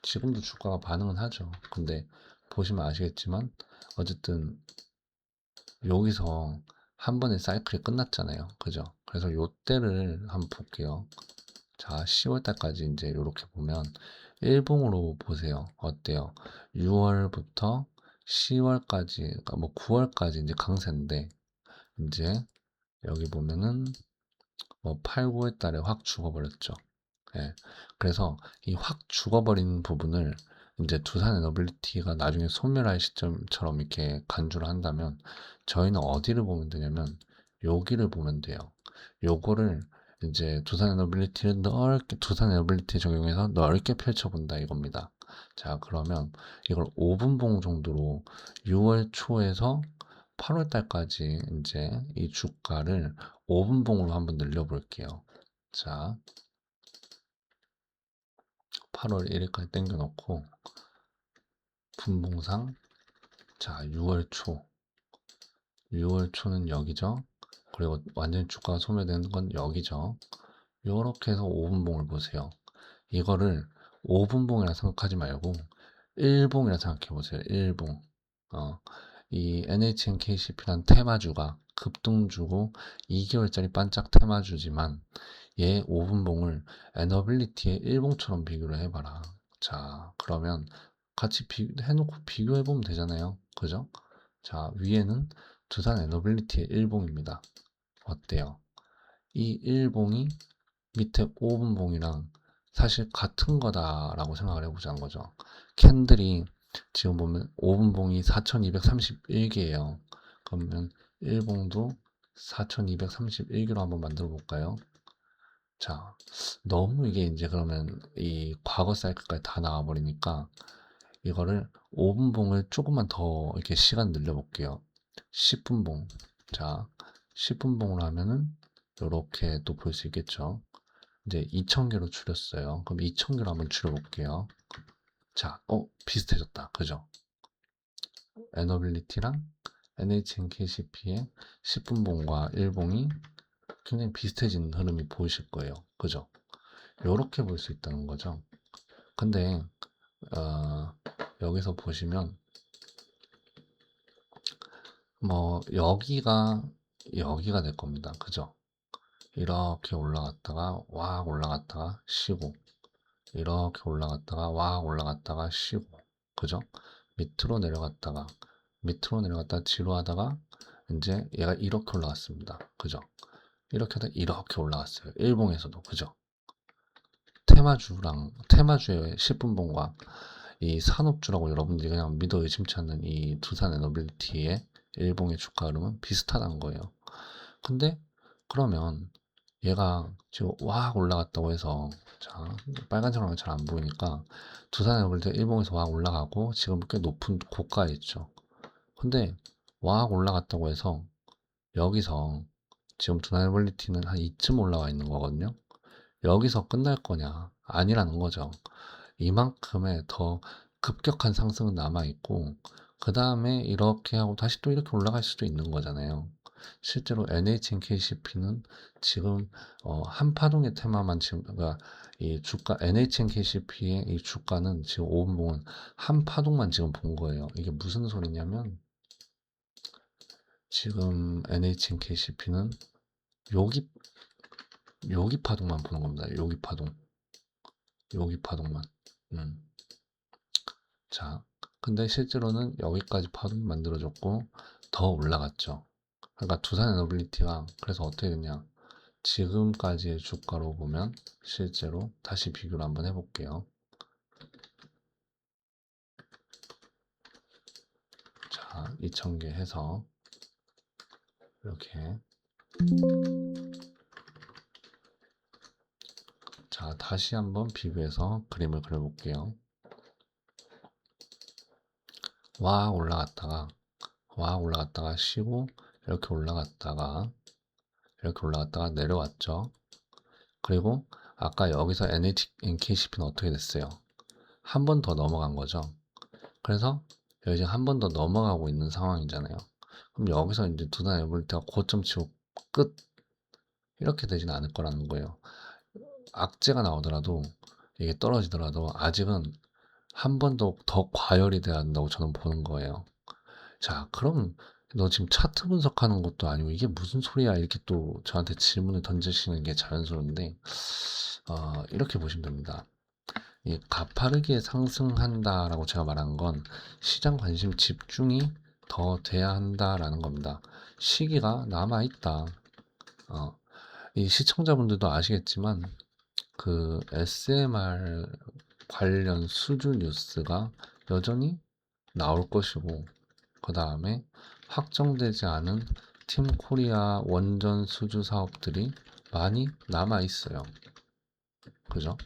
Speaker 1: 지금도 주가가 반응은 하죠. 근데 보시면 아시겠지만 어쨌든 여기서 한 번의 사이클이 끝났잖아요. 그죠? 그래서 요때를 한번 볼게요. 자, 10월 달까지 이제 이렇게 보면 일봉으로 보세요. 어때요? 6월부터 10월까지, 그러니까 뭐 9월까지 이제 강세인데, 이제 여기 보면은 뭐 8, 9월 달에 확 죽어버렸죠. 예. 그래서 이 확 죽어버린 부분을 이제 두산 에너빌리티가 나중에 소멸할 시점처럼 이렇게 간주를 한다면, 저희는 어디를 보면 되냐면 여기를 보면 돼요. 요거를 이제 두산 에너빌리티를 넓게, 두산 에너빌리티 적용해서 넓게 펼쳐본다 이겁니다. 자, 그러면 이걸 5분봉 정도로 6월 초에서 8월 달까지 이제 이 주가를 5분봉으로 한번 늘려볼게요. 자, 8월 1일까지 당겨놓고 분봉상, 자 6월 초는 여기죠. 그리고 완전히 주가가 소멸되는 건 여기죠. 요렇게 해서 5분봉을 보세요. 이거를 5분봉이라 생각하지 말고 1봉이라 생각해 보세요. 1봉. 이 NHNKCP란 테마주가 급등주고 2개월짜리 반짝 테마주지만, 얘 5분봉을 에너빌리티의 1봉처럼 비교를 해봐라. 자, 그러면 같이 해놓고 비교해보면 되잖아요. 그죠? 자, 위에는 두산 에너빌리티의 1봉입니다. 어때요? 이 1봉이 밑에 5분봉이랑 사실 같은 거다라고 생각을 해보자는 거죠. 캔들이 지금 보면 5분봉이 4231개예요. 그러면 1봉도 4231개로 한번 만들어 볼까요? 자, 너무 이게 이제 그러면 이 과거 사이클까지 다 나와 버리니까 이거를 5분봉을 조금만 더 이렇게 시간 늘려 볼게요. 10분봉. 자, 10분봉을 하면은 이렇게 또 볼 수 있겠죠. 이제 2000개로 줄였어요. 그럼 2000개로 한번 줄여볼게요. 자, 비슷해졌다. 그죠? 에너빌리티랑 NHNKCP의 10분봉과 1봉이 굉장히 비슷해진 흐름이 보이실 거예요. 그죠? 요렇게 볼 수 있다는 거죠. 근데 여기서 보시면 뭐 여기가 될 겁니다. 그죠? 이렇게 올라갔다가 와 올라갔다가 쉬고, 이렇게 올라갔다가 와 올라갔다가 쉬고, 그죠? 밑으로 내려갔다가 지루하다가 이제 얘가 이렇게 올라갔습니다. 그죠? 이렇게 하다 이렇게 올라갔어요. 일봉에서도. 그죠? 테마주의 10분봉과 이 산업주라고 여러분들이 그냥 믿어 의심치 않는 이 두산 에너빌리티의 일봉의 주가 흐름은 비슷하다는 거예요. 근데 그러면 얘가 지금 확 올라갔다고 해서, 자, 빨간색으로 잘 안 보이니까 두산 에너빌리티 일봉에서 확 올라가고 지금 꽤 높은 고가에 있죠. 근데 와 올라갔다고 해서 여기서 지금 두나이블리티는 한 이쯤 올라와 있는 거거든요. 여기서 끝날 거냐? 아니라는 거죠. 이만큼의 더 급격한 상승은 남아 있고, 그 다음에 이렇게 하고 다시 또 이렇게 올라갈 수도 있는 거잖아요. 실제로 NHNKCP는 지금 한 파동의 테마만 지금, 그러니까 이 주가 NHNKCP의 이 주가는 지금 5분봉은 한 파동만 지금 본 거예요. 이게 무슨 소리냐면 지금 NHNKCP는 여기 여기 파동만 보는 겁니다. 여기 파동만. 음. 자, 근데 실제로는 여기까지 파동 만들어졌고 더 올라갔죠. 그러니까 두산 에너빌리티가 그래서 어떻게 됐냐? 지금까지의 주가로 보면 실제로 다시 비교를 한번 해볼게요. 자, 2000개 해서 이렇게 자, 다시 한번 비교해서 그림을 그려볼게요. 와 올라갔다가 쉬고 이렇게 올라갔다가 내려왔죠. 그리고 아까 여기서 NKCP는 어떻게 됐어요? 한 번 더 넘어간 거죠. 그래서 여기 지금 한 번 더 넘어가고 있는 상황이잖아요. 그럼 여기서 이제 두단 에볼 때가 고점 치고 끝 이렇게 되지는 않을 거라는 거예요. 악재가 나오더라도 이게 떨어지더라도 아직은 한 번 더 과열이 돼야 한다고 저는 보는 거예요. 자, 그럼 너 지금 차트 분석하는 것도 아니고 이게 무슨 소리야? 이렇게 또 저한테 질문을 던지시는 게 자연스러운데, 이렇게 보시면 됩니다. 이 가파르게 상승한다라고 제가 말한 건 시장 관심 집중이 더 돼야 한다라는 겁니다. 시기가 남아 있다. 이 시청자분들도 아시겠지만 그 SMR 관련 수주 뉴스가 여전히 나올 것이고 그 다음에 확정되지 않은 팀 코리아 원전 수주 사업들이 많이 남아 있어요. 그죠?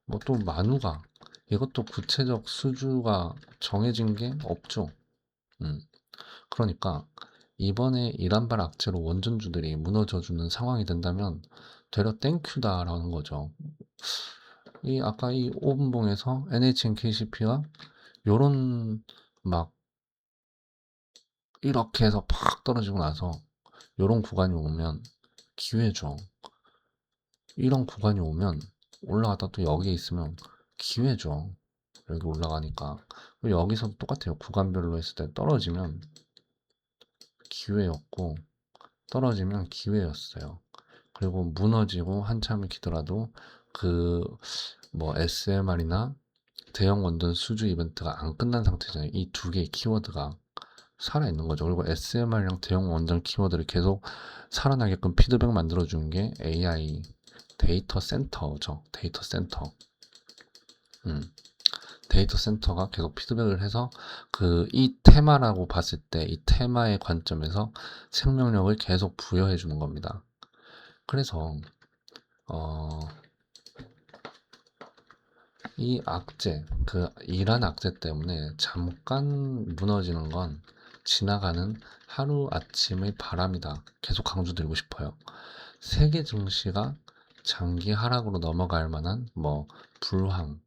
Speaker 1: 뭐 또 만우가 이것도 구체적 수주가 정해진 게 없죠. 그러니까 이번에 이란발 악재로 원전주들이 무너져주는 상황이 된다면 되려 땡큐다라는 거죠. 이 아까 이 5분봉에서 NHNKCP가 요런 막 이렇게 해서 팍 떨어지고 나서 요런 구간이 오면 기회죠. 이런 구간이 오면 올라갔다 또 여기에 있으면 기회죠. 여기 올라가니까 여기서 똑같아요. 구간별로 했을 때 떨어지면 기회였고 떨어지면 기회였어요. 그리고 무너지고 한참을 기더라도 그 뭐 SMR이나 대형 원전 수주 이벤트가 안 끝난 상태잖아요. 이 두 개의 키워드가 살아있는 거죠. 그리고 SMR이랑 대형 원전 키워드를 계속 살아나게끔 피드백 만들어주는 게 AI 데이터 센터죠. 데이터 센터. 데이터 센터가 계속 피드백을 해서 그 이 테마라고 봤을 때 이 테마의 관점에서 생명력을 계속 부여해 주는 겁니다. 그래서 이 악재, 그 이란 악재 때문에 잠깐 무너지는 건 지나가는 하루 아침의 바람이다. 계속 강조드리고 싶어요. 세계 증시가 장기 하락으로 넘어갈 만한 뭐 불황,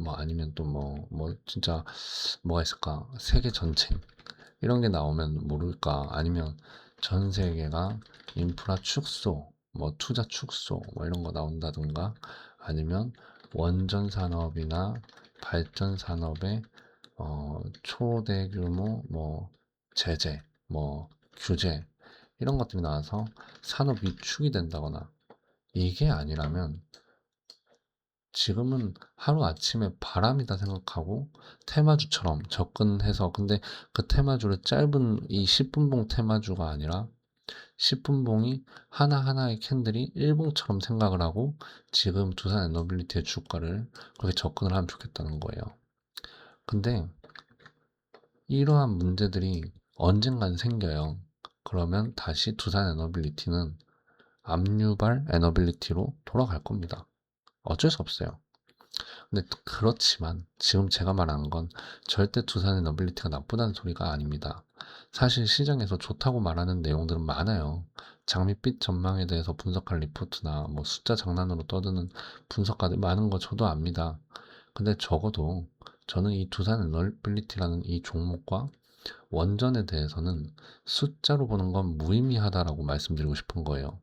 Speaker 1: 뭐 아니면 또 진짜 뭐가 있을까? 세계 전쟁 이런 게 나오면 모를까? 아니면 전 세계가 인프라 축소, 뭐 투자 축소 뭐 이런 거 나온다든가 아니면 원전 산업이나 발전 산업의 초대규모 뭐 제재, 뭐 규제 이런 것들이 나와서 산업 위축이 된다거나 이게 아니라면 지금은 하루아침에 바람이다 생각하고 테마주처럼 접근해서 근데 그 테마주를 짧은 이 10분봉 테마주가 아니라 10분봉이 하나하나의 캔들이 1봉처럼 생각을 하고 지금 두산 에너빌리티의 주가를 그렇게 접근을 하면 좋겠다는 거예요. 근데 이러한 문제들이 언젠간 생겨요. 그러면 다시 두산 에너빌리티는 압류발 에너빌리티로 돌아갈 겁니다. 어쩔 수 없어요. 근데 또 그렇지만 지금 제가 말하는 건 절대 두산의 너빌리티가 나쁘다는 소리가 아닙니다. 사실 시장에서 좋다고 말하는 내용들은 많아요. 장밋빛 전망에 대해서 분석할 리포트나 뭐 숫자 장난으로 떠드는 분석가들 많은 거 저도 압니다. 근데 적어도 저는 이 두산의 너빌리티라는 이 종목과 원전에 대해서는 숫자로 보는 건 무의미하다라고 말씀드리고 싶은 거예요.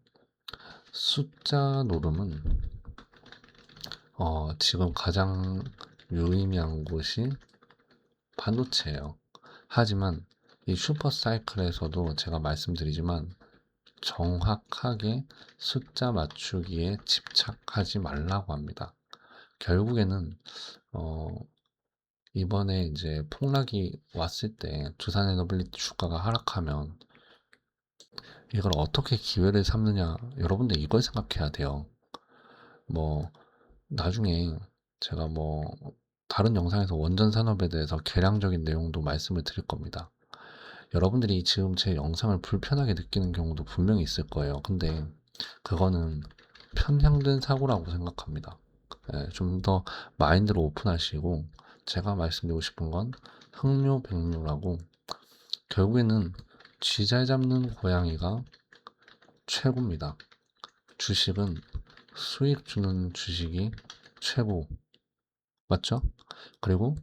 Speaker 1: 숫자 노름은 지금 가장 유의미한 곳이 반도체예요. 하지만 이 슈퍼 사이클에서도 제가 말씀드리지만 정확하게 숫자 맞추기에 집착하지 말라고 합니다. 결국에는 어, 이번에 이제 폭락이 왔을 때 두산에너빌리티 주가가 하락하면 이걸 어떻게 기회를 삼느냐, 여러분들 이걸 생각해야 돼요. 뭐 나중에 제가 뭐 다른 영상에서 원전 산업에 대해서 개량적인 내용도 말씀을 드릴 겁니다. 여러분들이 지금 제 영상을 불편하게 느끼는 경우도 분명히 있을 거예요. 근데 그거는 편향된 사고라고 생각합니다. 좀 더 마인드를 오픈하시고, 제가 말씀드리고 싶은 건 흥묘백묘라고, 결국에는 쥐 잘 잡는 고양이가 최고입니다. 주식은 수익 주는 주식이 최고, 맞죠? 그리고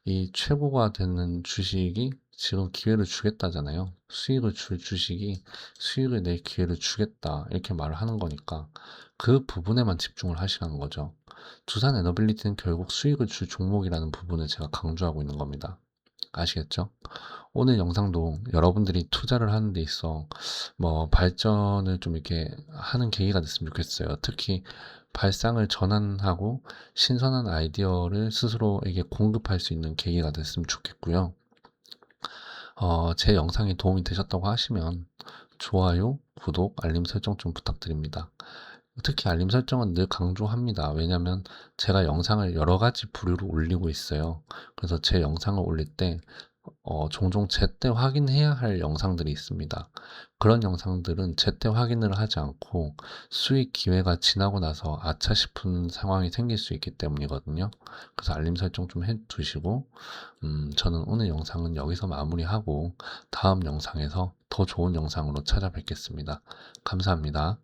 Speaker 1: 이 최고가 되는 주식이 지금 기회를 주겠다잖아요. 수익을 줄 주식이 수익을 낼 기회를 주겠다, 이렇게 말을 하는 거니까 그 부분에만 집중을 하시라는 거죠. 두산 에너빌리티는 결국 수익을 줄 종목이라는 부분을 제가 강조하고 있는 겁니다. 아시겠죠? 오늘 영상도 여러분들이 투자를 하는 데 있어 뭐 발전을 좀 이렇게 하는 계기가 됐으면 좋겠어요. 특히 발상을 전환하고 신선한 아이디어를 스스로에게 공급할 수 있는 계기가 됐으면 좋겠고요. 제 영상이 도움이 되셨다고 하시면 좋아요, 구독, 알림 설정 좀 부탁드립니다. 특히 알림 설정은 늘 강조합니다. 왜냐면 제가 영상을 여러 가지 부류로 올리고 있어요. 그래서 제 영상을 올릴 때 종종 제때 확인해야 할 영상들이 있습니다. 그런 영상들은 제때 확인을 하지 않고 수익 기회가 지나고 나서 아차 싶은 상황이 생길 수 있기 때문이거든요. 그래서 알림 설정 좀 해두시고, 저는 오늘 영상은 여기서 마무리하고 다음 영상에서 더 좋은 영상으로 찾아뵙겠습니다. 감사합니다.